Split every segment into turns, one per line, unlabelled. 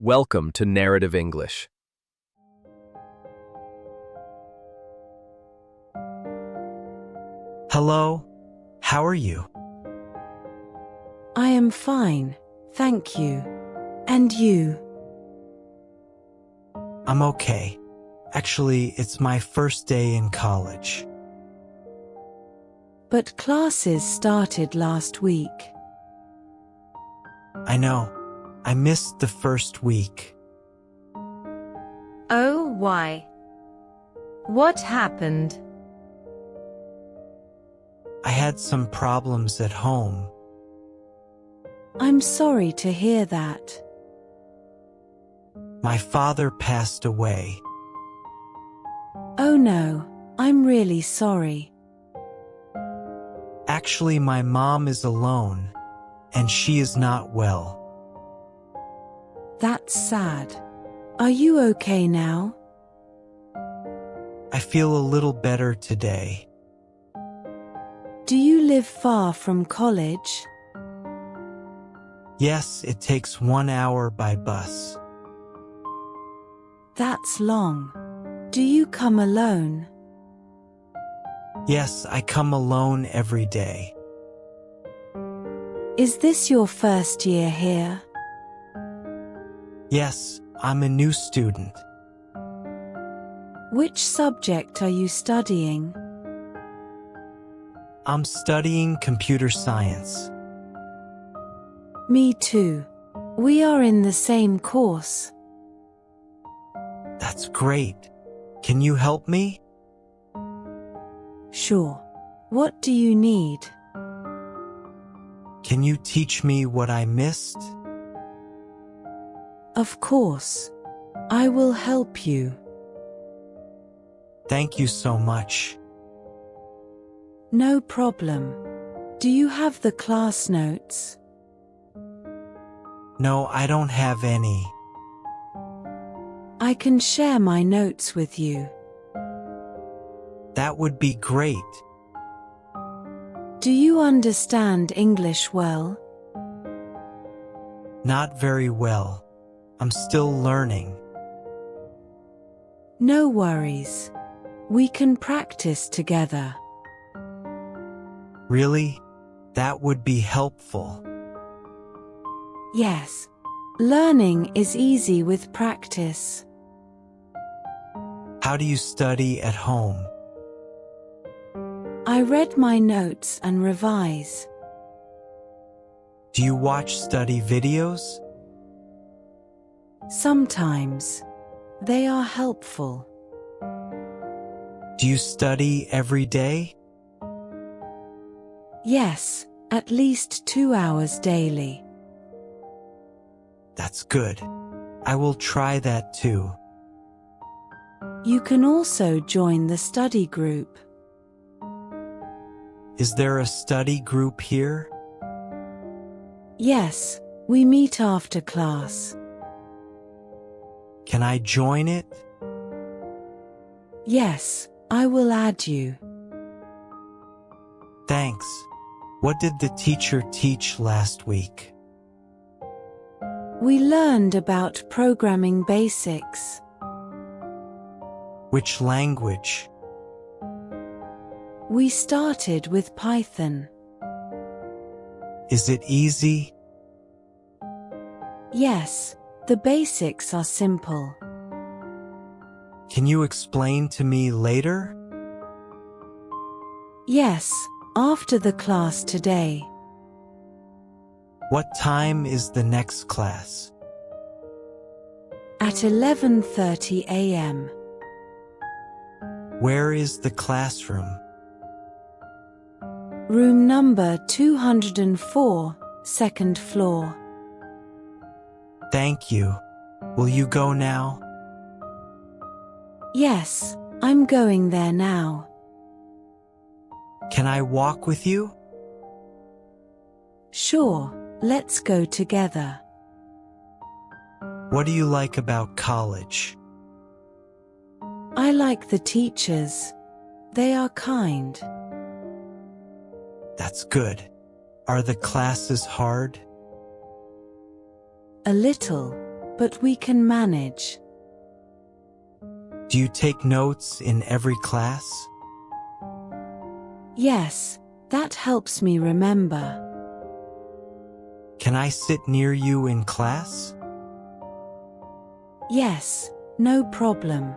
Welcome to Narrative English.
Hello, how are you?
I am fine, thank you. And you?
I'm okay. Actually, it's my first day in college.
But classes started last week.
I know. I missed the first week.
Oh, why? What happened?
I had some problems at home.
I'm sorry to hear that.
My father passed away.
Oh no, I'm really sorry.
Actually, my mom is alone, and she is not well.
That's sad. Are you okay now?
I feel a little better today.
Do you live far from college?
Yes, it takes 1 hour by bus.
That's long. Do you come alone?
Yes, I come alone every day.
Is this your first year here?
Yes, I'm a new student.
Which subject are you studying?
I'm studying computer science.
Me too. We are in the same course.
That's great. Can you help me?
Sure. What do you need?
Can you teach me what I missed?
Of course. I will help you.
Thank you so much.
No problem. Do you have the class notes?
No, I don't have any.
I can share my notes with you.
That would be great.
Do you understand English well?
Not very well. I'm still learning.
No worries. We can practice together.
Really? That would be helpful.
Yes. Learning is easy with practice.
How do you study at home?
I read my notes and revise.
Do you watch study videos?
Sometimes. They are helpful.
Do you study every day?
Yes, at least 2 hours daily.
That's good. I will try that too.
You can also join the study group.
Is there a study group here?
Yes, we meet after class.
Can I join it?
Yes, I will add you.
Thanks. What did the teacher teach last week?
We learned about programming basics.
Which language?
We started with Python.
Is it easy?
Yes, the basics are simple.
Can you explain to me later?
Yes, after the class today.
What time is the next class?
At 11:30 a.m.
Where is the classroom?
Room number 204, second floor.
Thank you. Will you go now?
Yes, I'm going there now.
Can I walk with you?
Sure, let's go together.
What do you like about college?
I like the teachers. They are kind.
That's good. Are the classes hard?
A little. but we can manage.
Do you take notes in every class?
Yes, that helps me remember.
Can I sit near you in class?
Yes, no problem.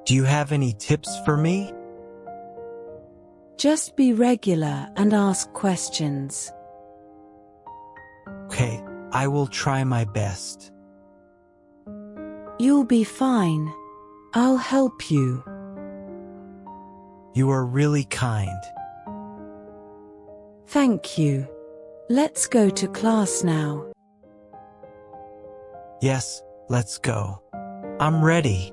Do you have any tips for me?
Just be regular and ask questions.
Okay, I will try my best.
You'll be fine. I'll help you.
You are really kind.
Thank you. Let's go to class now.
Yes, let's go. I'm ready.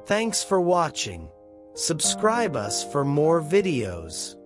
Thanks for watching. Subscribe us for more videos.